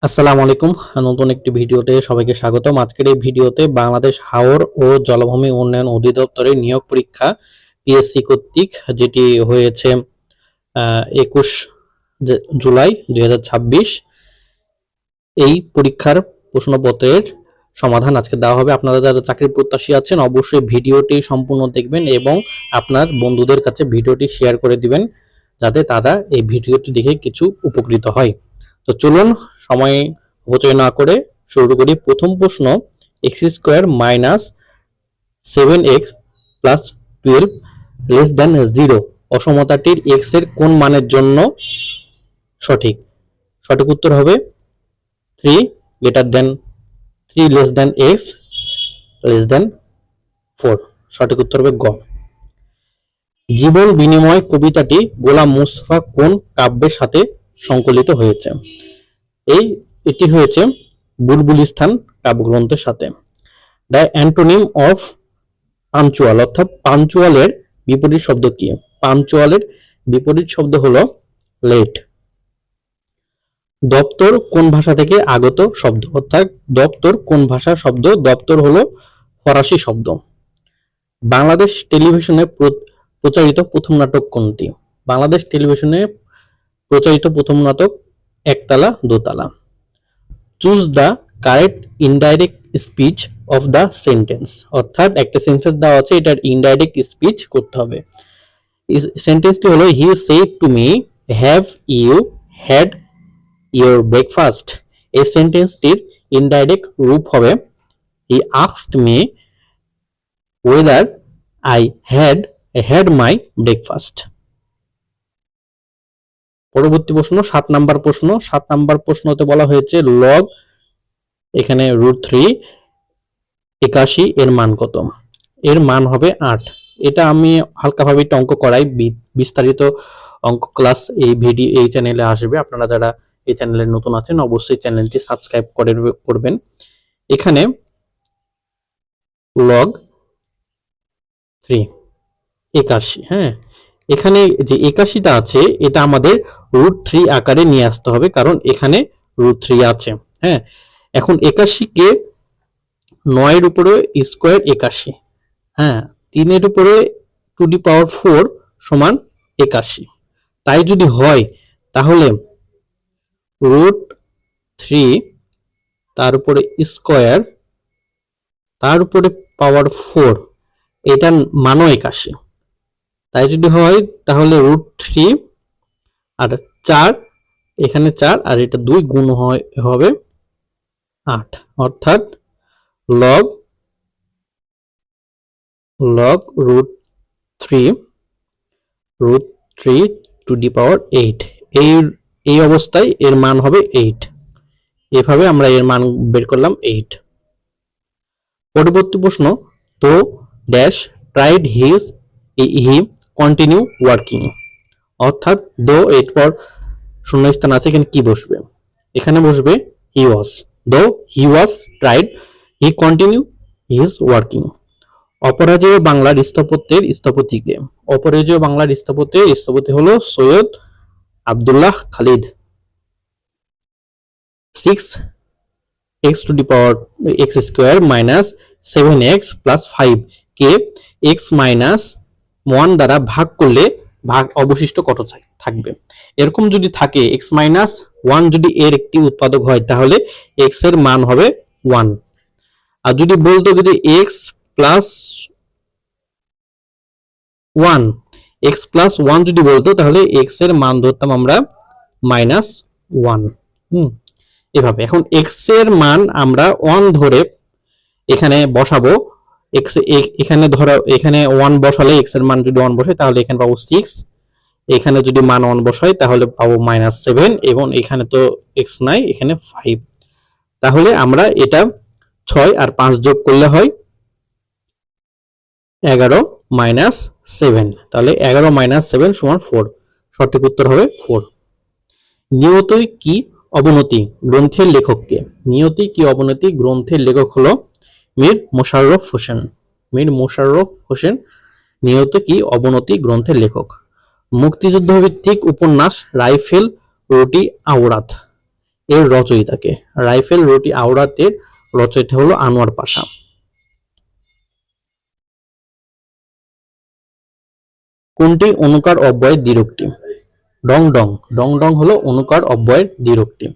আসসালামু আলাইকুম। নতুন একটি ভিডিওতে সবাইকে স্বাগতম। আজকের এই ভিডিওতে বাংলাদেশ হাওর ও জলভূমি উন্নয়ন অধিদপ্তরের নিয়োগ পরীক্ষা পিএসসি কর্তৃক যেটি হয়েছে 21 জুলাই 2026, এই পরীক্ষার প্রশ্নপত্রের সমাধান আজকে দেওয়া হবে। আপনারা যারা চাকরির প্রত্যাশী আছেন অবশ্যই ভিডিওটি সম্পূর্ণ দেখবেন এবং আপনার বন্ধুদের কাছে ভিডিওটি শেয়ার করে দিবেন যাতে তারা এই ভিডিওটি দেখে কিছু উপকৃত হয়। তো চলুন সময় অপচয় না করে শুরু করি। প্রথম প্রশ্ন, x square minus 7x plus 12 less than 0 অসমতাটির এক্স এর কোন মানের জন্য সঠিক? সঠিক উত্তর হবে 3 less than x less than 4। সঠিক উত্তর হবে গ। জীবন বিনিময় কবিতাটি গোলাম মুস্তফা কোন কাব্যের সাথে সংকলিত হয়েছে? এটি হয়েছে বুলবুলিস্তান কাব্যগ্রন্থের সাথে। দ্য অ্যান্টোনিম অফ পাঞ্চুয়াল, অর্থাৎ পাঞ্চুয়ালের বিপরীত শব্দ কি? পাঞ্চুয়ালের বিপরীত শব্দ হলো লেট। দপ্তর কোন ভাষা থেকে আগত শব্দ? অর্থাৎ দপ্তর কোন ভাষার শব্দ? দপ্তর হলো ফরাসি শব্দ। বাংলাদেশ টেলিভিশনে প্রচারিত প্রথম নাটক কোনটি? বাংলাদেশ টেলিভিশনে প্রচারিত প্রথম নাটক একতলা দোতলা। Choose the correct indirect speech of the sentence, অর্থাৎ একটা সেন্টেন্স দেওয়া আছে, এটার ইনডাইরেক্ট স্পিচ করতে হবে। সেন্টেন্সটি হলো he said to me have you had your breakfast. এই সেন্টেন্সটির ইনডাইরেক্ট রূপ হবে he asked me whether I had my breakfast. পরবর্তী প্রশ্ন 7 নাম্বার প্রশ্ন। 7 নাম্বার প্রশ্নতে বলা হয়েছে লগ এখানে √3 81 এর মান কত? এর মান হবে 8। এটা আমি হালকাভাবে একটা অঙ্ক করাই, বিস্তারিত অঙ্ক ক্লাস এই চ্যানেলে আসবে। আপনারা যারা এই চ্যানেলে নতুন আছেন অবশ্যই চ্যানেলটি সাবস্ক্রাইব করবেন। এখানে লগ 3 81, হ্যাঁ, এখানে যে 81টা আছে এটা আমাদের √3 আকারে নিয়ে আসতে হবে, কারণ এখানে √3 আছে। হ্যাঁ, এখন 81 কে 9 এর উপরে স্কোয়ার 81, হ্যাঁ, 3 এর উপরে 2^4 সমান 81। তাই যদি হয় তাহলে √3 তার উপরে স্কোয়ার তার উপরে পাওয়ার 4, এটার মানও 81। তাই যদি হয় তাহলে √3 আর 4, এখানে 4 আর এটা 2 গুণ হবে 8, অর্থাৎ লগ √3 এই অবস্থায় এর মান হবে 8। এভাবে আমরা এর মান বের করলাম 8। পরবর্তী প্রশ্ন, তো dash tried he continue working, অর্থাৎ দো এরপর শূন্যস্থান আছে, এখানে কি বসবে? এখানে বসবে he was. Though he was tried he continue his working. অপরাজেয় বাংলার স্থপত্যের স্থপতি কে? অপরাজেয় বাংলার স্থপতি হলো সৈয়দ আব্দুল্লাহ খালিদ। 6x² মাইনাস 7x প্লাস 5 কে x মাইনাস 1 দ্বারা ভাগ করলে অবশিষ্ট কত থাকবে? এরকম যদি থাকে x মাইনাস 1 যদি এর একটি উৎপাদক হয় তাহলে x এর মান হবে 1। আর যদি বলতো যদি x প্লাস 1 যদি বলতো তাহলে x এর মান ধরতাম আমরা -1। এভাবে এখন x এর মান আমরা 1 ধরে এখানে বসাবো। এখানে ধরো এখানে 1 বসালে x এর মান যদি 1 বসাই তাহলে এখানে পাবো 6, এখানে যদি মান 1 বসাই তাহলে পাবো -7 এবং এখানে তো x নাই, এখানে 5। তাহলে আমরা এটা 6 আর 5 যোগ করলে হয় 11 - 7, তাহলে 11 - 7 = 4। সঠিক উত্তর হবে 4। নিয়তি কি অবনতি গ্রন্থের লেখক কে? নিয়তি কি অবনতি গ্রন্থের লেখক হলো মীর মোশাররফ হোসেন। নিয়তি কি অবনতি গ্রন্থের লেখক। মুক্তিযুদ্ধ ভিত্তিক উপন্যাস রাইফেল রুটি আওরাত, এর রচয়িতাকে? রাইফেল রুটি আওরাতের রচয়িতা হলো আনোয়ার পাশা। কোনটি অনুকার অব্যয়ের দ্বিরুক্তি? ডং ডং। ডং ডং হলো অনুকার অব্যয়ের দ্বিরুক্তি।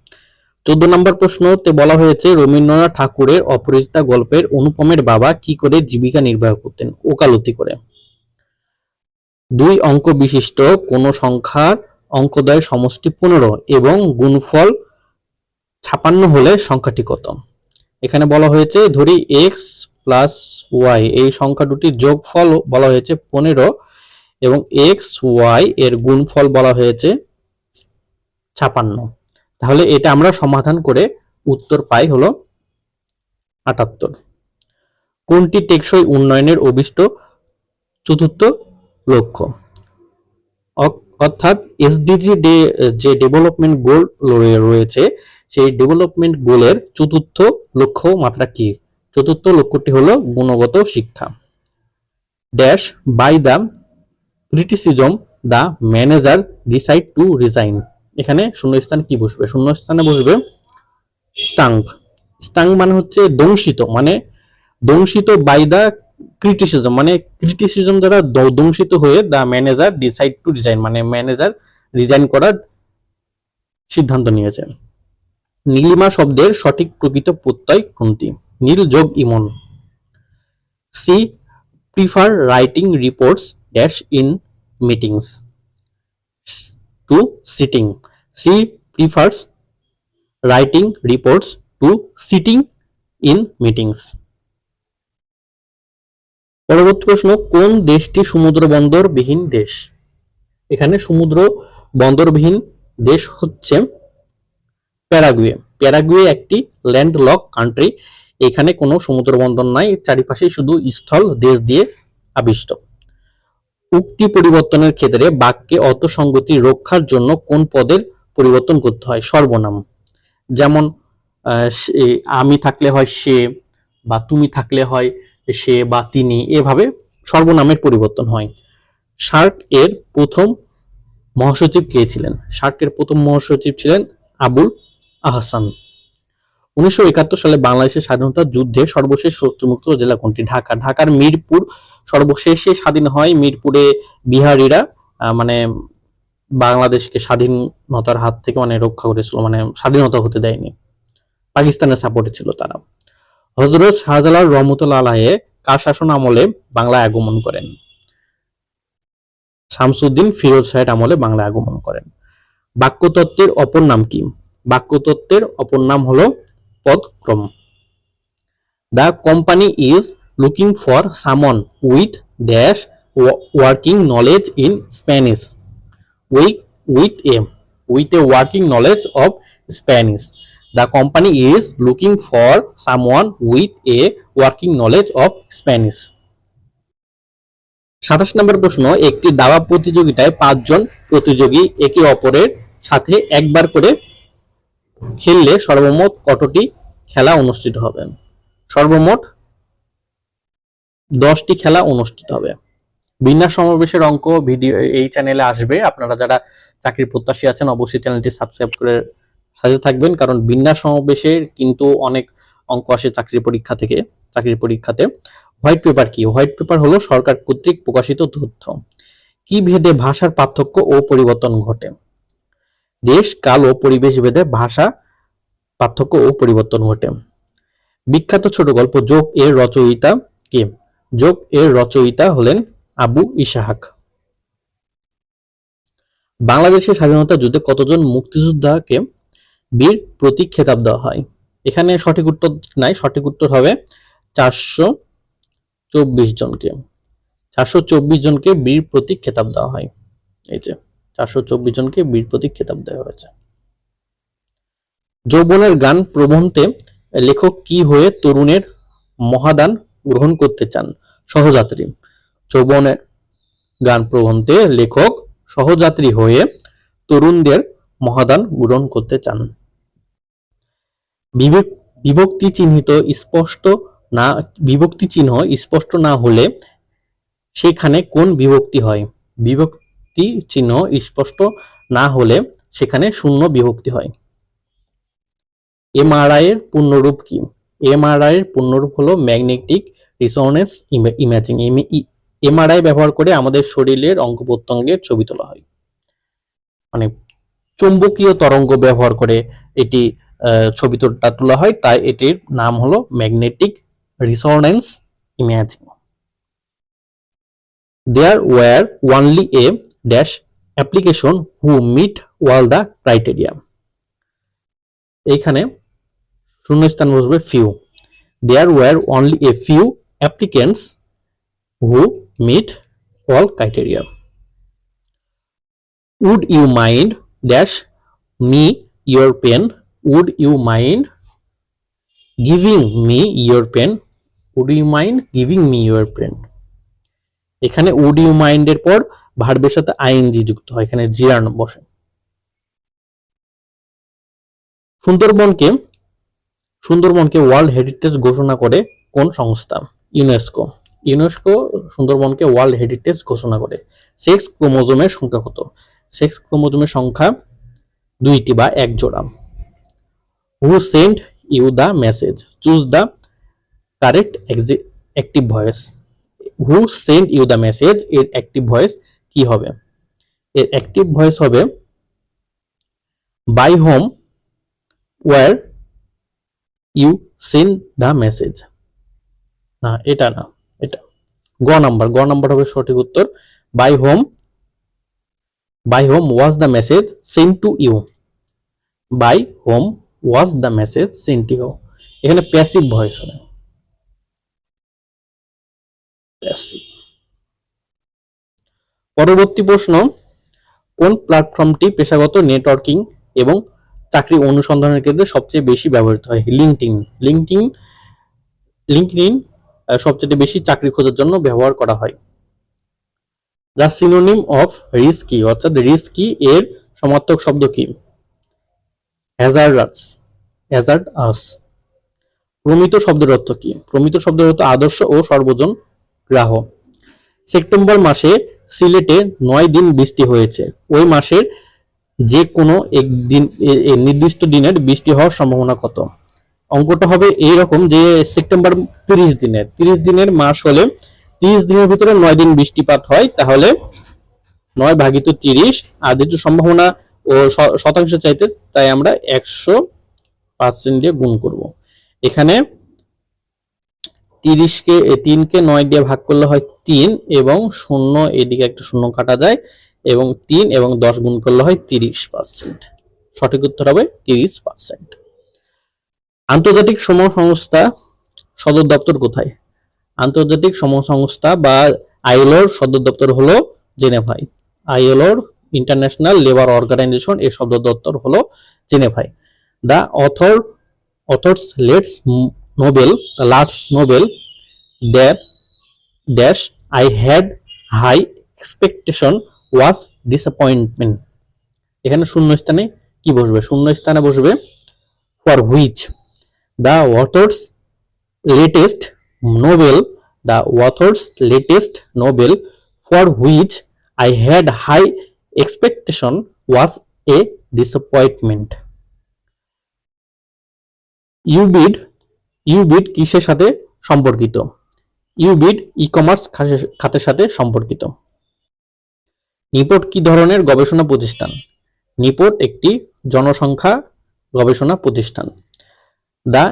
14 নম্বর প্রশ্নতে বলা হয়েছে রবীন্দ্রনাথ ঠাকুরের অপরাজিতা গল্পের অনুপমের বাবা কি করে জীবিকা নির্বাহ করতেন? ওকালতি করে। 2 অঙ্ক বিশিষ্ট কোন সংখ্যার অঙ্কদ্বয়ের সমষ্টি 15 এবং গুণফল 56 হলে সংখ্যাটি কত? এখানে বলা হয়েছে ধরি x প্লাস y এই সংখ্যা দুটির যোগফল বলা হয়েছে 15 এবং x y এর গুণফল বলা হয়েছে 56। তাহলে এটা আমরা সমাধান করে উত্তর পাই হলো 78। কোনটি টেকসই উন্নয়নের অভিষ্ট চতুর্থ লক্ষ্য? অর্থাৎ এসডিজি যে ডেভেলপমেন্ট গোল রয়েছে সেই ডেভেলপমেন্ট গোলের চতুর্থ লক্ষ্য মাত্রা কি? চতুর্থ লক্ষ্যটি হলো গুণগত শিক্ষা। Dash by the criticism the manager decide to resign. এখানে শূন্যস্থান কি বসবে? শূন্যস্থানে বসবে স্টাঙ্ক। স্টাঙ্ক মানে হচ্ছে দংশিত, মানে দংশিত বাই দ্য ক্রিটিসিজম, মানে ক্রিটিসিজম দ্বারা দংশিত হয়ে the manager decide to resign, মানে ম্যানেজার রিজাইন করার সিদ্ধান্ত নিয়েছে। নীলিমা শব্দের সঠিক প্রকৃত প্রত্যয় কোনটি? নীল যোগ ইমন। She prefer writing reports dash in meetings to sitting. She prefers writing reports to sitting in meetings. পরবর্তী প্রশ্ন, কোন দেশটি সমুদ্র বন্দরবিহীন দেশ? এখানে সমুদ্র বন্দরবিহীন দেশ হচ্ছে প্যারাগুয়ে। প্যারাগুয়ে একটি ল্যান্ডলক কান্ট্রি। এখানে কোনো সমুদ্র বন্দর নাই, চারিপাশে শুধু স্থল দেশ দিয়ে আবিষ্ট। উক্তি পরিবর্তনের ক্ষেত্রে বাক্যে অর্থসঙ্গতি রক্ষার জন্য কোন পদের পরিবর্তন করতে হয়? সর্বনাম। যেমন আমি থাকলে হয় সে, বা তুমি থাকলে হয় সে বা তিনি, এভাবে সর্বনামের পরিবর্তন হয়। সার্ক এর প্রথম মহাসচিব কে ছিলেন? সার্কের প্রথম মহাসচিব ছিলেন আবুল আহসান। 1971 সালে বাংলাদেশের স্বাধীনতা যুদ্ধে সর্বশেষ শত্রুমুক্ত জেলা কোনটি? ঢাকা। ঢাকার মিরপুর সর্বশেষে স্বাধীন হয়। মিরপুরে বিহারিরা মানে বাংলাদেশকে স্বাধীনতার হাত থেকে মানে রক্ষা করেছিল, মানে স্বাধীনতা হতে দেয়নি, পাকিস্তানের সাপোর্টে ছিল তারা। হযরত শাহজালাল রহমতুল্লাহ আলাইহি কার শাসন আমলে বাংলায় আগমন করেন? শামসুদ্দিন ফিরোজ শাহের আমলে বাংলায় আগমন করেন। বাক্যতত্ত্বের অপর নাম কি? বাক্যতত্ত্বের অপর নাম হলো পদক্রম। The company is looking for someone with dash working knowledge in Spanish. with a working knowledge of Spanish. The company is looking for someone with a working knowledge of Spanish. 27 নম্বর প্রশ্ন, একটি দাবা প্রতিযোগিতায় 5 জন প্রতিযোগী একে অপরের সাথে একবার করে খেললে সর্বমোট কতটি খেলা অনুষ্ঠিত হবে? সর্বমোট 10টি খেলা অনুষ্ঠিত হবে। বিন্যাস সমাবেশের অঙ্ক ভিডিও এই চ্যানেলে আসবে। আপনারা যারা চাকরির প্রত্যাশী আছেন অবশ্যই চ্যানেলটি সাবস্ক্রাইব করে সাথে থাকবেন, কারণ বিন্যাস সমাবেশের কিন্তু অনেক অঙ্ক আসে চাকরির পরীক্ষাতে। হোয়াইট পেপার কি? হোয়াইট পেপার হলো সরকার কর্তৃক প্রকাশিত তথ্য। কি ভেদে ভাষার পার্থক্য ও পরিবর্তন ঘটে? দেশ, কাল ও পরিবেশ ভেদে ভাষা পার্থক্য ও পরিবর্তন ঘটে। বিখ্যাত ছোট গল্প যোগ এর রচয়িতা কে? যোগ এর রচয়িতা হলেন আবু ইসহাক। বাংলাদেশের স্বাধীনতা যুদ্ধে কতজন মুক্তিযোদ্ধাকে বীর প্রতীক খেতাব দেওয়া হয়? এখানে সঠিক উত্তর নাই, সঠিক উত্তর হবে 424 জনকে। 424 জনকে বীর প্রতীক খেতাব দেওয়া হয়। এই যে 424 জনকে বীর প্রতীক খেতাব দেওয়া হয়েছে। যৌবনের গান প্রবন্ধে লেখক কি হয়ে তরুণের মহাদান গ্রহণ করতে চান? সহযাত্রী। যৌবনের গান প্রবন্ধে লেখক সহযাত্রী হয়ে তরুণদের মহাদান গ্রহণ করতে চান। বিভক্তি চিহ্ন স্পষ্ট না হলে সেখানে কোন বিভক্তি হয়? বিভক্তি চিহ্ন স্পষ্ট না হলে সেখানে শূন্য বিভক্তি হয়। এমআরআই এর পূর্ণরূপ কি? এমআরআই এর পূর্ণরূপ হলো ম্যাগনেটিক রিসোনেন্স ইমেজিং। এমআরআই ব্যবহার করে আমাদের শরীরের অঙ্গ প্রত্যঙ্গের ছবি তোলা হয়, মানে চুম্বকীয় তরঙ্গ ব্যবহার করে এটি ছবিটা তোলা হয়, তাই এটির নাম হলো magnetic resonance imaging. There were only a dash application who meet all the criteria. এইখানে শূন্যস্থান বসবে few. There were only a few applicants who meet all criteria. Would you mind dash me your pen? Would you mind giving me your pen? Would you mind giving me your pen? এখানে would you mind এর পর ভার্বের সাথে ING যুক্ত হয়, এখানে জিরান বসে। সুন্দরবনকে world heritage ঘোষণা করে কোন সংস্থা? ইউনেস্কো। ইউনেস্কো সুন্দরবনকে ওয়ার্ল্ড হেরিটেজ ঘোষণা করে। সেক্স ক্রোমোজোমের সংখ্যা কত? সেক্স ক্রোমোজোমের সংখ্যা 2টি বা 1 জোড়া। Who sent you the message? Choose the correct active voice. Who sent you the message এর অ্যাক্টিভ ভয়েস কি হবে? এর অ্যাক্টিভ ভয়েস হবে by whom were you send the message. না, এটা না, এটা গ নাম্বার হবে সঠিক উত্তর। By whom was the message sent to you. By whom was the message sent to you. এখানে প্যাসিভ ভয়েস হবে, প্যাসিভ। পরবর্তী প্রশ্ন, কোন প্ল্যাটফর্মটি পেশাগত নেটওয়ার্কিং এবং চাকরি অনুসন্ধানের ক্ষেত্রে সবচেয়ে বেশি ব্যবহৃত হয়? লিঙ্কডইন সবচেয়ে বেশি চাকরি খোঁজার জন্য ব্যবহার করা হয়। দ্য সিনোনিম অফ রিস্কি, অর্থাৎ রিস্কি এর সমার্থক শব্দ কি? হ্যাজার্ডাস। প্রমিত শব্দের অর্থ কি? প্রমিত শব্দের অর্থ আদর্শ ও সর্বজন গ্রাহ। সেপ্টেম্বর মাসে সিলেটে 9 দিন বৃষ্টি হয়েছে। ওই মাসের যে কোনো একদিন নির্দিষ্ট দিনের বৃষ্টি হওয়ার সম্ভাবনা কত? অঙ্কটা হবে এইরকম যে সেপ্টেম্বর 30 দিনের মাস হলে 30 দিনের ভিতরে 9 দিন বৃষ্টিপাত হয়, তাহলে 9 ভাগিত 30, আর যেহেতু সম্ভাবনা ও শতাংশ চাইতে, তাই আমরা 100% দিয়ে গুণ করব। এখানে 3কে 9 দিয়ে ভাগ করলে হয় 3, এবং 0 এদিকে একটা শূন্য কাটা যায়, এবং 3 এবং 10 গুণ করলে হয় 30%। সঠিক উত্তর হবে 30%। আন্তর্জাতিক শ্রম সংস্থা সদর দপ্তর কোথায়? আন্তর্জাতিক শ্রম সংস্থা বা আইএলওর সদর দপ্তর হলো জেনেভায়। আইএলওর ইন্টারন্যাশনাল লেবার অর্গানাইজেশন এর সদর দপ্তর হলো জেনেভায়। The authors last Nobel that dash I had high expectation was disappointment. এখানে শূন্যস্থানে কি বসবে? শূন্যস্থানে বসবে for which the author's latest Nobel for which I had high expectation was a disappointment. ইউবিড কিসের সাথে সম্পর্কিত? ইউবিড ই-কমার্স খাতের সাথে সম্পর্কিত। নিপট কি ধরনের গবেষণা প্রতিষ্ঠান? নিপট একটি জনসংখ্যা গবেষণা প্রতিষ্ঠান। The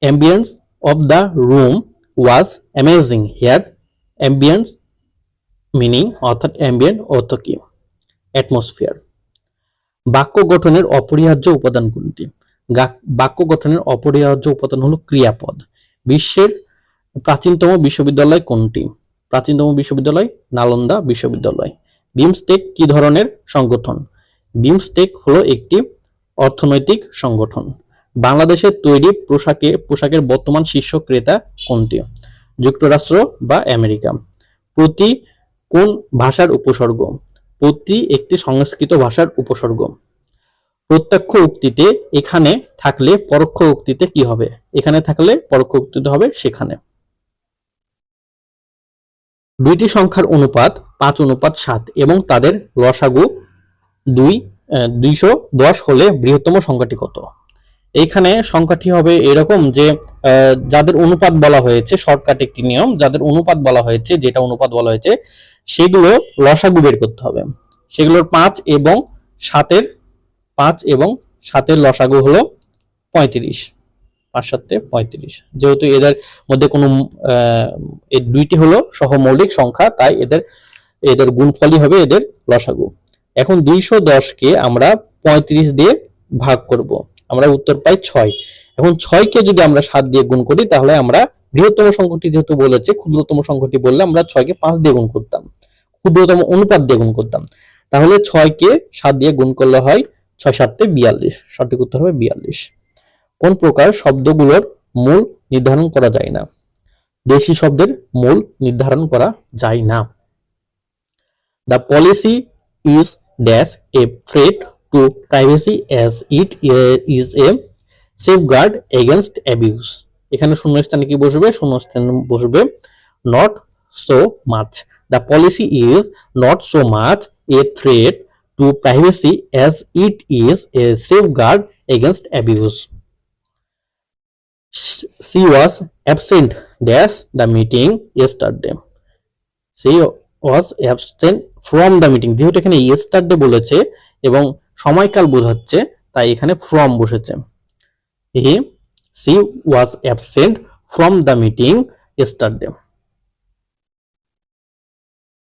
ambience of the room was amazing here. Ambience meaning, অর্থাৎ অ্যাম্বিয়েন্ট অর্থ কি? অ্যাটমসফিয়ার। বাক্য গঠনের অপরিহার্য উপাদান কোনটি? বাক্য গঠনের অপরিহার্য উপাদান হলো ক্রিয়াপদ। বিশ্বের প্রাচীনতম বিশ্ববিদ্যালয় কোনটি? প্রাচীনতম বিশ্ববিদ্যালয় নালন্দা বিশ্ববিদ্যালয়। বিমস্টেক কি ধরনের সংগঠন? বিমস্টেক হলো একটি অর্থনৈতিক সংগঠন। বাংলাদেশের তৈরি পোশাকের বর্তমান শীর্ষ ক্রেতা কোনটি? যুক্তরাষ্ট্র বা আমেরিকা। প্রতি কোন ভাষার উপসর্গ? প্রতি একটি সংস্কৃত ভাষার উপসর্গ। প্রত্যক্ষ উক্তিতে এখানে থাকলে পরোক্ষ উক্তিতে কি হবে? এখানে থাকলে পরোক্ষ উক্তিতে হবে সেখানে। দুইটি সংখ্যার অনুপাত 5:7 এবং তাদের লসাগু 210 হলে বৃহত্তম সংখ্যাটি কত? এইখানে সংখ্যাটি হবে এরকম যে যাদের অনুপাত বলা হয়েছে, শর্টকাট একটি নিয়ম, যাদের অনুপাত বলা হয়েছে, যেটা অনুপাত বলা হয়েছে সেগুলো লসাগু বের করতে হবে। সেগুলোর 5 এবং 7-এর লসাগু হলো 35। 5 7 35। যেহেতু এদের মধ্যে কোনো এই দুইটি হলো সহমৌলিক সংখ্যা, তাই এদের গুণফলই হবে এদের লসাগু। এখন 210 কে আমরা 35 দিয়ে ভাগ করব, আমরা উত্তর পাই 6। এখন 6 কে যদি আমরা 7 দিয়ে গুণ করি তাহলে আমরা বৃহত্তম সংখ্যাটি যেহেতু বলেছে, ক্ষুদ্রতম সংখ্যাটি বললে আমরা 6 কে 5 দিয়ে গুণ করতাম, ক্ষুদ্রতম অনুপাত দিয়ে গুণ করতাম। তাহলে 6 কে 7 দিয়ে গুণ করলে হয় 6 7 42। সঠিক উত্তর হবে 42। কোন প্রকার শব্দগুলোর মূল নির্ধারণ করা যায় না? দেশি শব্দের মূল নির্ধারণ করা যায় না। The policy is dash a threat to privacy as it is a safeguard against abuse. এখানে শূন্যস্থানে কি বসবে? শূন্যস্থানে বসবে not so much. The policy is not so much a threat to privacy as it is a safeguard against abuse. She was absent dash the meeting yesterday. She was absent from the meeting. যেহেতু এখানে yesterday বলেছে এবং সময়কাল বোঝাচ্ছে, তাই এখানে from বসেছে। She was absent from the meeting yesterday.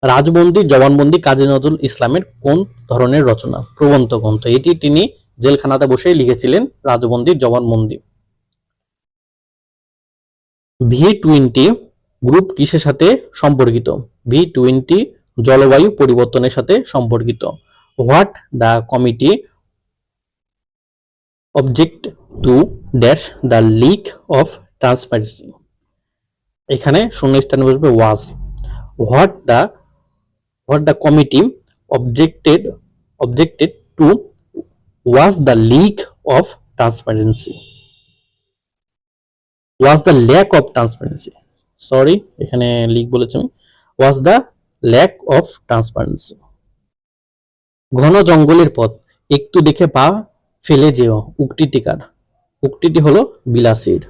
রাজবন্দী জবানবন্দি কাজী নজরুল ইসলামের কোন ধরনের রচনা? প্রবন্ধ গ্রন্থ। এটি তিনি জেলখানাতে বসে লিখেছিলেন, রাজবন্দী জবানবন্দি। V20 গ্রুপ কিসের সাথে সম্পর্কিত? V20 জলবায়ু পরিবর্তনের সাথে সম্পর্কিত। What the committee object to dash the leak of transparency. এখানে শূন্যস্থানে বসবে was. What the committee objected to was the leak of transparency. Was the lack of transparency, sorry এখানে লিক বলেছি আমি, was the lack of transparency. ঘন জঙ্গলের পথ একটু দেখে পা ফেলে যেও, উক্তিটি কার? উক্তিটি হলো বিলাসীর।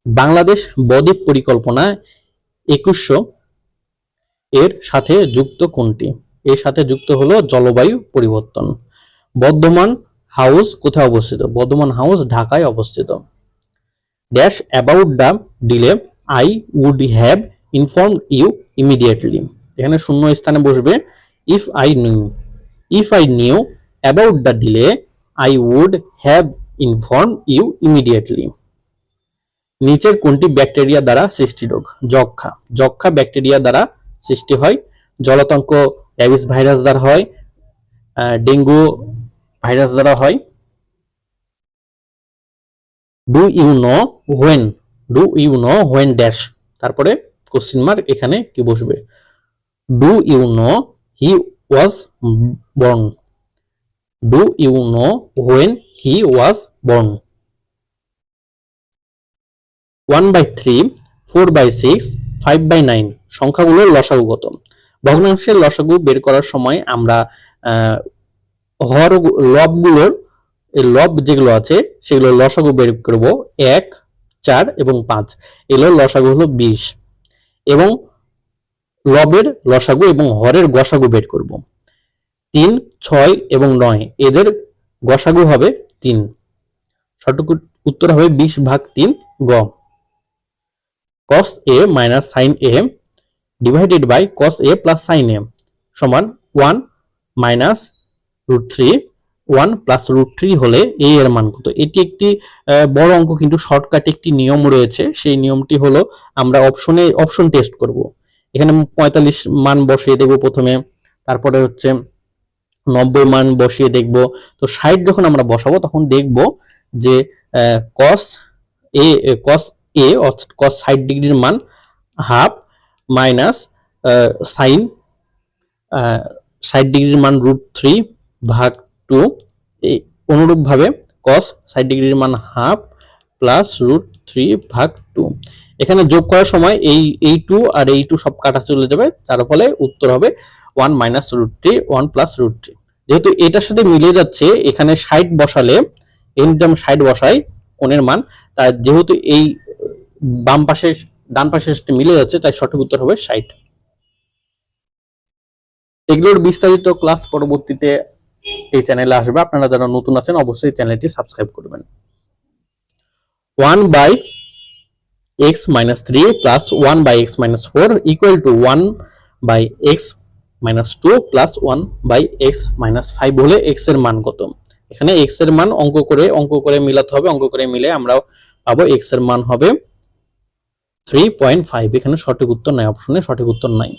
বাংলাদেশ বদ্বীপ পরিকল্পনা 2100 এর সাথে যুক্ত কোনটি? এর সাথে যুক্ত হলো জলবায়ু পরিবর্তন। বর্ধমান হাউস কোথায় অবস্থিত? বর্ধমান হাউস ঢাকায় অবস্থিত। Dash about the delay I would have informed you immediately. এখানে শূন্য স্থানে বসবে if I knew about the delay I would have inform you immediately. নিচের কোনটি ব্যাকটেরিয়া দ্বারা সৃষ্টি রোগ? যক্ষা। যক্ষা ব্যাকটেরিয়া দ্বারা সৃষ্টি হয়। জলাতঙ্ক র্যাবিস ভাইরাস দ্বারা হয়, ডেঙ্গু ভাইরাস দ্বারা হয়। Do you know when dash, তারপরে কোশ্চেন মার্ক, এখানে কি বসবে? Do you know he was born. Do you know when he was born. 1/3, 4/6, 5/9 সংখ্যাগুলোর লসাগু কত? ভগ্নাংশের লসাগু বের করার সময় আমরা হর লবগুলোর লব যেগুলো আছে সেগুলো লসাগু বের করব। 1, 4 এবং 5 এগুলোর লসাগু হলো 20 এবং লবের লসাগু এবং হরের গসাগু বের করব। 3, 6 এবং 9 এদের গসাগু হবে 3। সঠিক উত্তর হবে 20/3 গ। cos a minus sin a divided by cos a plus sin a সমান 1 minus √3, 1 plus √3 হলে a এর মান কত? এটি একটি বড় অঙ্ক, কিন্তু শর্টকাট একটি নিয়ম রয়েছে। সেই নিয়মটি হলো আমরা অপশন টেস্ট করব। এখানে 45 মান বসিয়ে দেব প্রথমে, তারপরে হচ্ছে 90 মান বসিয়ে দেখব। তো 60 যখন আমরা বসাবো তখন দেখব যে cos a cos 60 ডিগ্রির মান হাফ মাইনাস সাইন 60 ডিগ্রির মান √3/2। অনুরূপ ভাবে cos 60 ডিগ্রির মান হাফ প্লাস √3/2। এখানে যোগ করার সময় এই 2 আর এই 2 সব কাটা চলে যাবে, যার ফলে উত্তর হবে 1 - √3, 1 + √3। যেহেতু এটার সাথে মিলে যাচ্ছে, এখানে 60 বসালে এখানে আমরা 60 বসাই কোণের মান, তাই যেহেতু এই বাম পাশে ডান পাশের সাথে মিলে যাচ্ছে, তাই সঠিক উত্তর হবে 60। এগুলোর বিস্তারিত ক্লাস পরবর্তীতে এই চ্যানেলে আসবে। আপনারা যারা নতুন আছেন অবশ্যই চ্যানেলটি সাবস্ক্রাইব করবেন। 1/x minus 3 plus 1/x minus 4 equal to 1/x minus 2 plus 1/x minus 5 হলে x এর মান কত? এখানে x এর মান অঙ্ক করে মিলাতে হবে। অঙ্ক করে মিলে আমরা পাবো x এর মান হবে 3.5। এখানে সঠিক উত্তর নাই, অপশনে সঠিক উত্তর নাই।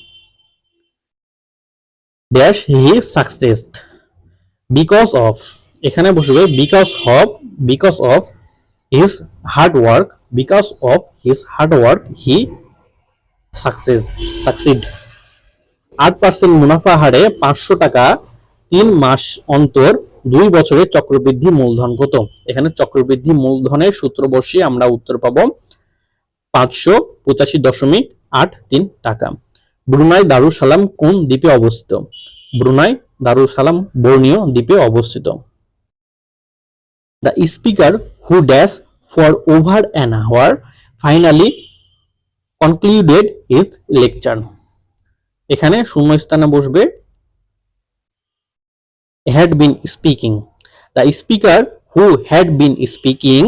Dash he succeeded because of, এখানে বসবে because of his hard work, because of his hard work he succeed। 8% মুনাফা হারে 500 টাকা 3 মাস অন্তর 2 বছরে চক্রবৃদ্ধি মূলধন কত? এখানে চক্রবৃদ্ধি মূলধনের সূত্র বসিয়ে আমরা উত্তর পাবো 585.83 টাকা। ব্রুনাই দারুসালাম কোন দ্বীপে অবস্থিত? ব্রুনাই দারুসালাম বর্ণীয় দ্বীপে অবস্থিত। The speaker who dash for over an hour finally concluded his lecture। এখানে শূন্যস্থানে বসবে had been speaking। The speaker who had been speaking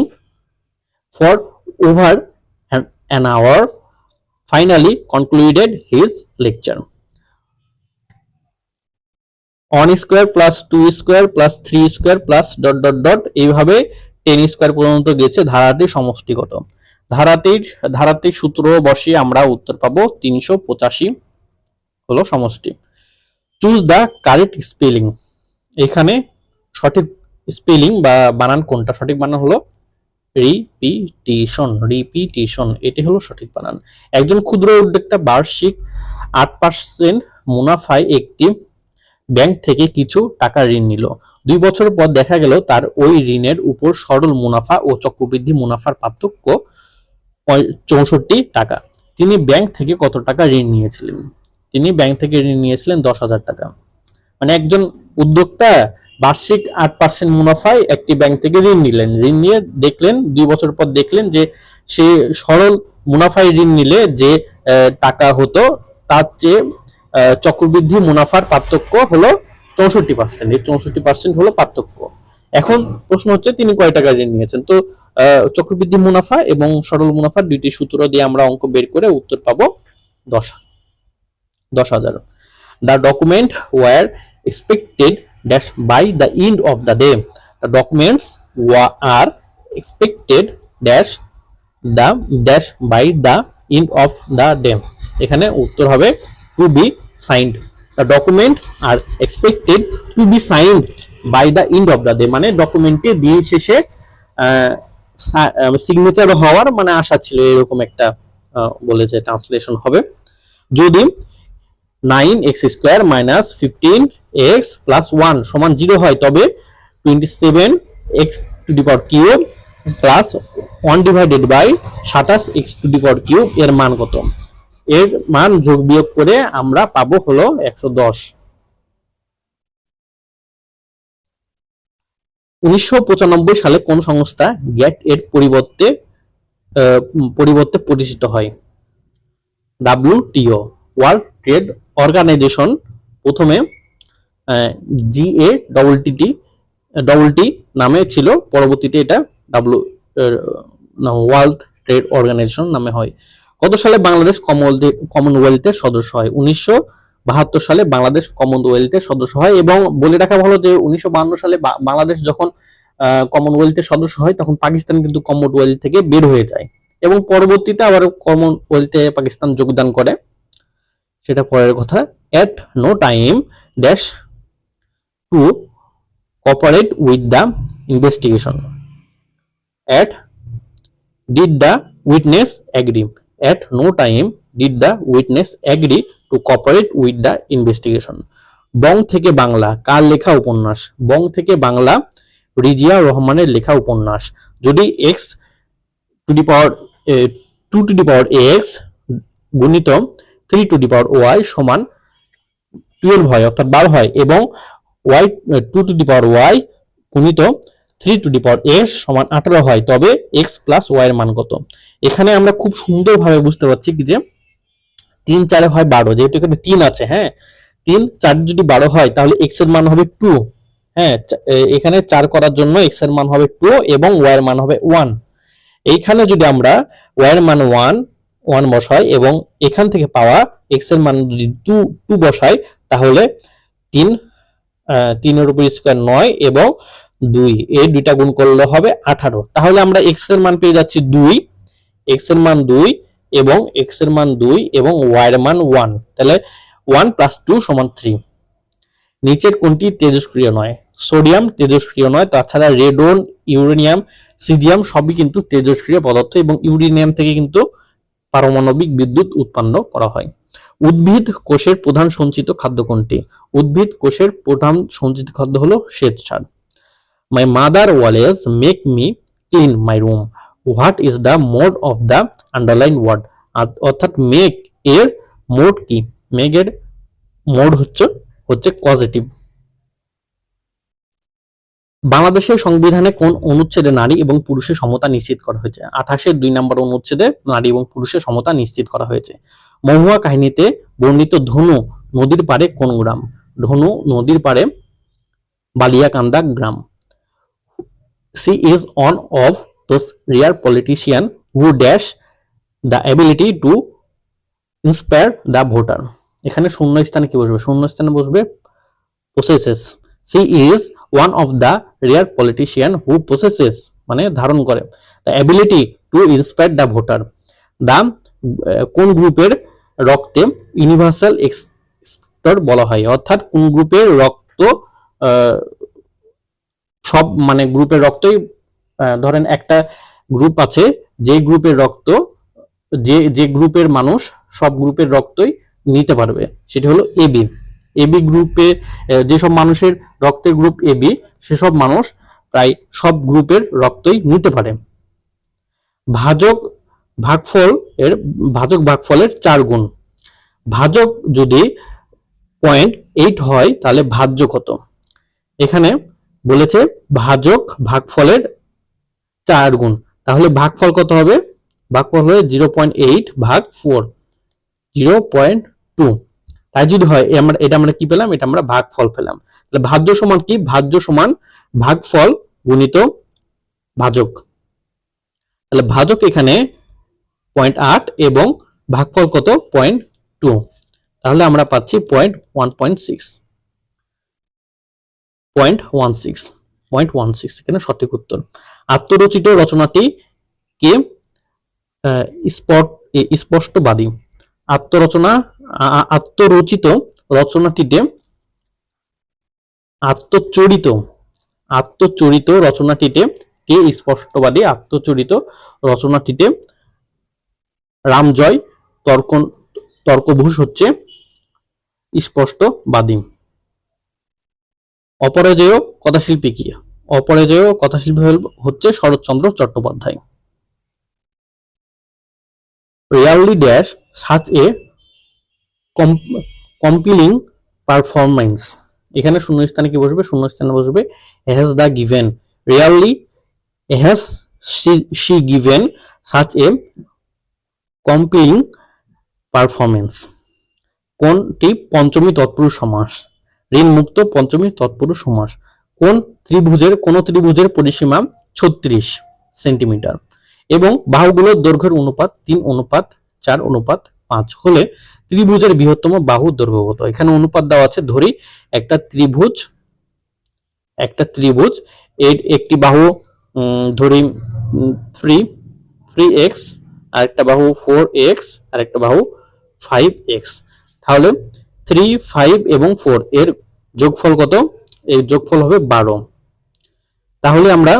for over an hour finally concluded his lecture। 1 square plus 2 square plus 3 square plus dot dot dot এইভাবে 10 square পর্যন্ত গেছে। ধারাটির সমষ্টি কত? ধারাটির সূত্র বসিয়ে আমরা উত্তর পাবো 385 হলো সমষ্টি। Choose the correct spelling. এখানে সঠিক স্পেলিং বা বানান কোনটা? সঠিক বানান হলো রিপিটিশন, এটি হলো সঠিক বানান। একজন ক্ষুদ্র উদ্যোক্তা বার্ষিক 8% মুনাফায় একটি ব্যাংক থেকে কিছু টাকা ঋণ নিল। 2 বছর পর দেখা গেল তার ওই ঋণের উপর সরল মুনাফা ও চক্রবৃদ্ধি মুনাফার পার্থক্য 64 টাকা। তিনি ব্যাংক থেকে কত টাকা ঋণ নিয়েছিলেন? তিনি ব্যাংক থেকে ঋণ নিয়েছিলেন 10,000 টাকা। মানে একজন উদ্যোক্তা বার্ষিক 8% মুনাফায় একটি ব্যাংক থেকে ঋণ নিলেন। ঋণ নিয়ে দেখলেন 2 বছর পর দেখলেন যে সে সরল মুনাফায় ঋণ নিলে যে টাকা হতো তার চেয়ে চক্রবৃদ্ধি মুনাফার পার্থক্য হলো 64%। এই 64% হলো পার্থক্য। এখন প্রশ্ন হচ্ছে তিনি কয় টাকা ঋণ নিয়েছেন? তো চক্রবৃদ্ধি মুনাফা এবং সরল মুনাফার দুইটি সূত্র দিয়ে আমরা অঙ্ক বের করে উত্তর পাবো 10,000। The document were expected dash by the end of the day। The documents are expected dash by the end of the day। এখানে উত্তর হবে to be signed। The document are expected to be signed by the end of the day, মানে ডকুমেন্টে দিন শেষে signature হওয়ার মানে আশা ছিল, এরকম একটা বলেছে ট্রান্সলেশন হবে। যদি 9x square minus 15x plus 1 সমান 0 হয় তবে 27x to the power cube plus 1 divided by 27x to the power cube এর মান কত? এর মান যোগ বিয়োগ করে আমরা পাবো হলো 110। 1995 সালে কোন সংস্থা গ্যাট এর পরিবর্তে প্রতিষ্ঠিত হয়? WTO ওয়ার্ল্ড ট্রেড অর্গানাইজেশন প্রথমে GATT নামে ছিল, পরবর্তীতে এটা ওয়ার্ল্ড ট্রেড অর্গানাইজেশন নামে হয়। কত সালে বাংলাদেশ কমনওয়েলথের সদস্য হয়? 1972 সালে বাংলাদেশ কমনওয়েলথের সদস্য হয়। এবং বলে রাখা ভালো যে 1952 সালে বাংলাদেশ যখন কমনওয়েলথের সদস্য হয় তখন পাকিস্তান কিন্তু কমনওয়েলথ থেকে বের হয়ে যায় এবং পরবর্তীতে আবার কমনওয়েলথে পাকিস্তান যোগদান করে, সেটা পরের কথা। At no time dash to cooperate with the investigation. At did the witness agree. At no time did the witness agree to cooperate with the investigation। বং থেকে বাংলা কার লেখা উপন্যাস? বং থেকে বাংলা রিজিয়া রহমানের লেখা উপন্যাস। যদি x two the power 2 two the power x গুণিত 3 two the power y সমান 12 হয় অর্থাৎ 12 হয় এবং y 2 two the power y গুণিত 3 সমান 18 হয়, তবে x প্লাস y এর মান কত? এখানে আমরা খুব সুন্দরভাবে বুঝতে পারছি কি যে 3 4 হয় 12, যেহেতু এখানে 3 আছে, হ্যাঁ 3 4 যদি 12 হয় তাহলে x এর মান হবে 2। হ্যাঁ, এখানে 4 করার জন্য x এর মান হবে 2 এবং y এর মান হবে 1। এইখানে যদি আমরা y এর মান 1 বসাই এবং এখান থেকে পাওয়া x এর মান যদি 2 বসাই, তাহলে 3 3 এর উপর স্কয়ার 9 এবং 2, এই দুইটা গুণ করলে হবে 18। তাহলে আমরা x এর মান পেয়ে যাচ্ছি 2, x এর মান 2 এবং x এর মান 2 এবং y এর মান 1। তাহলে 1 + 2 = 3। নিচের কোনটি তেজস্ক্রিয় নয়? সোডিয়াম তেজস্ক্রিয় নয়, তাছাড়া রেডন, ইউরেনিয়াম, সিজিয়াম সবই কিন্তু তেজস্ক্রিয় পদার্থ এবং ইউরেনিয়াম থেকে কিন্তু পারমাণবিক বিদ্যুৎ উৎপন্ন করা হয়। উদ্ভিদ কোষের প্রধান সঞ্চিত খাদ্য কোনটি? উদ্ভিদ কোষের প্রধান সঞ্চিত খাদ্য হলো শ্বেতসার। My mother always make me clean my room. What is the mode of the underline word? অর্থাৎ মেক এর মোড কি? মেক এর মোড হচ্ছে পজিটিভ। বাংলাদেশের সংবিধানে কোন অনুচ্ছেদে নারী এবং পুরুষের সমতা নিশ্চিত করা হয়েছে? 28-এর 2 নম্বর অনুচ্ছেদে নারী এবং পুরুষের সমতা নিশ্চিত করা হয়েছে। মহুয়া কাহিনীতে বর্ণিত ধনু নদীর পাড়ে কোন গ্রাম? ধনু নদীর পাড়ে বালিয়াকান্দা গ্রাম। She is one of those rare politicians who dash the ability to inspire the voter. এখানে শূন্য স্থানে কি বসবে? শূন্য স্থানে বসবে possesses. She is one of the rare politicians who possesses মানে ধারণ করে the ability to inspire the voter. The কোন গ্রুপের রক্তে ইউনিভার্সাল এক্সপ্রেটর বলা হয়? অর্থাৎ কোন গ্রুপের রক্ত সব মানে গ্রুপের রক্তই, ধরেন একটা গ্রুপ আছে যে গ্রুপের রক্ত যে গ্রুপের মানুষ সব গ্রুপের রক্তই নিতে পারবে, সেটা হলো এবি। এবি গ্রুপে যেসব মানুষের রক্তের গ্রুপ এবি, সেসব মানুষ প্রায় সব গ্রুপের রক্তই নিতে পারে। ভাজক ভাগফলের 4 গুণ। ভাজক যদি 0.8 হয় তাহলে ভাজ্য কত? এখানে বলেছে ভাজক ভাগফলের 4 গুণ, তাহলে ভাগফল কত হবে? ভাগফল হবে 0.8 ভাগ 4, 0.2। তাই যদি হয় এটা আমরা কি পেলাম? এটা আমরা ভাগফল পেলাম। তাহলে ভাজ্য সমান কি? ভাজ্য সমান ভাগফল গুণিত ভাজক। তাহলে ভাজক এখানে 0.8 এবং ভাগফল কত? 0.2। তাহলে আমরা পাচ্ছি 0.16 এখানে সঠিক উত্তর। আত্মরচিত রচনাটি কে স্পষ্টবাদী? আত্মরচিত রচনাটিতে আত্মচরিত রচনাটিতে কে স্পষ্টবাদী? আত্মচরিত রচনাটিতে রামজয় তর্কভূষ হচ্ছে স্পষ্টবাদী। অপরাজেয় কথাশিল্পী কি? অপরাজেয় কথাশিল্পী হচ্ছে Saratchandra Chattopadhyay. Really dash such a compelling performance. এখানে শূন্য স্থানে কি বসবে? শূন্য স্থানে বসবে has the given. Really has she given such a compelling performance. কোনটি পঞ্চমী তৎপুরুষ সমাস? ঋণ মুক্ত পঞ্চমী তৎপুরুষ সমাস। কোন ত্রিভুজের পরিসীমা 36 সেন্টিমিটার এবং বাহুগুলোর দৈর্ঘ্যের অনুপাত 3:4:5 হলে ত্রিভুজের বৃহত্তম বাহুর দৈর্ঘ্য কত? এখানে অনুপাত দেওয়া আছে। ধরি একটা ত্রিভুজ এর একটি বাহু ধরি 3x, আর একটা বাহু 4x, আর একটা বাহু 5x। তাহলে 3, 5 এবং 4 এর যোগফল কত? এর যোগফল হবে 12। তাহলে আমরা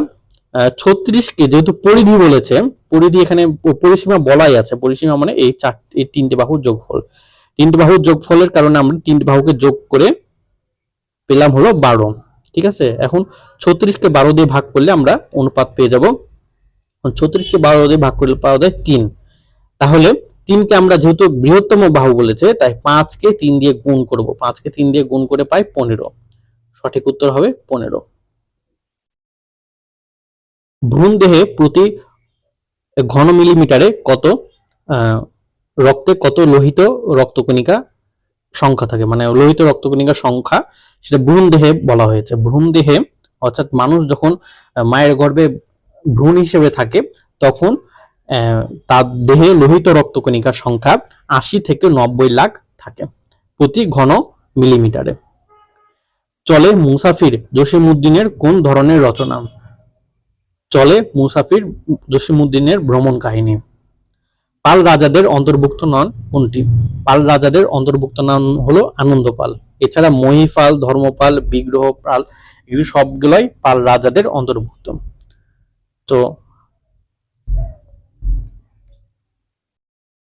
36কে যেহেতু পরিধি বলেছে, পরিধি এখানে পরিসীমা বলাই আছে, পরিসীমা মানে এই 3টে বাহুর যোগফল। 3টে বাহুর যোগফলের কারণে আমরা 3টে বাহুকে যোগ করে পেলাম হলো 12। ঠিক আছে, এখন 36কে 12 দিয়ে ভাগ করলে আমরা অনুপাত পেয়ে যাব। 36কে 12 দিয়ে ভাগ করলে পাওয়া যায় 3। তাহলে 3কে আমরা যেহেতু বৃহত্তম বাহু বলেছে, তাই 5কে 3 দিয়ে গুণ করব। 5কে 3 দিয়ে গুণ করে পাই 15। সঠিক উত্তর হবে 15। ভ্রূণ দেহে প্রতি ঘন মিলিমিটারে কত রক্তে কত লোহিত রক্তকণিকা সংখ্যা থাকে, মানে লোহিত রক্তকণিকার সংখ্যা, সেটা ভ্রূণ দেহে বলা হয়েছে। ভ্রূণ দেহে অর্থাৎ মানুষ যখন মায়ের গর্ভে ভ্রূণ হিসেবে থাকে তখন তার দেহে লোহিত রক্তকণিকার সংখ্যা ৮০ থেকে ৯০ লাখ থাকে প্রতি ঘন মিলিমিটারে। চলে মুসাফির জসীমউদ্দিনের কোন ধরনের রচনা? চলে মুসাফির জসীমউদ্দিনের ভ্রমণ কাহিনী। পাল রাজাদের অন্তর্ভুক্ত নন কোনটি? পাল রাজাদের অন্তর্ভুক্ত নন হলো আনন্দপাল। এছাড়া মহিপাল, ধর্মপাল, বিগ্রহপাল, এগুলো সবগুলোই পাল রাজাদের অন্তর্ভুক্ত। তো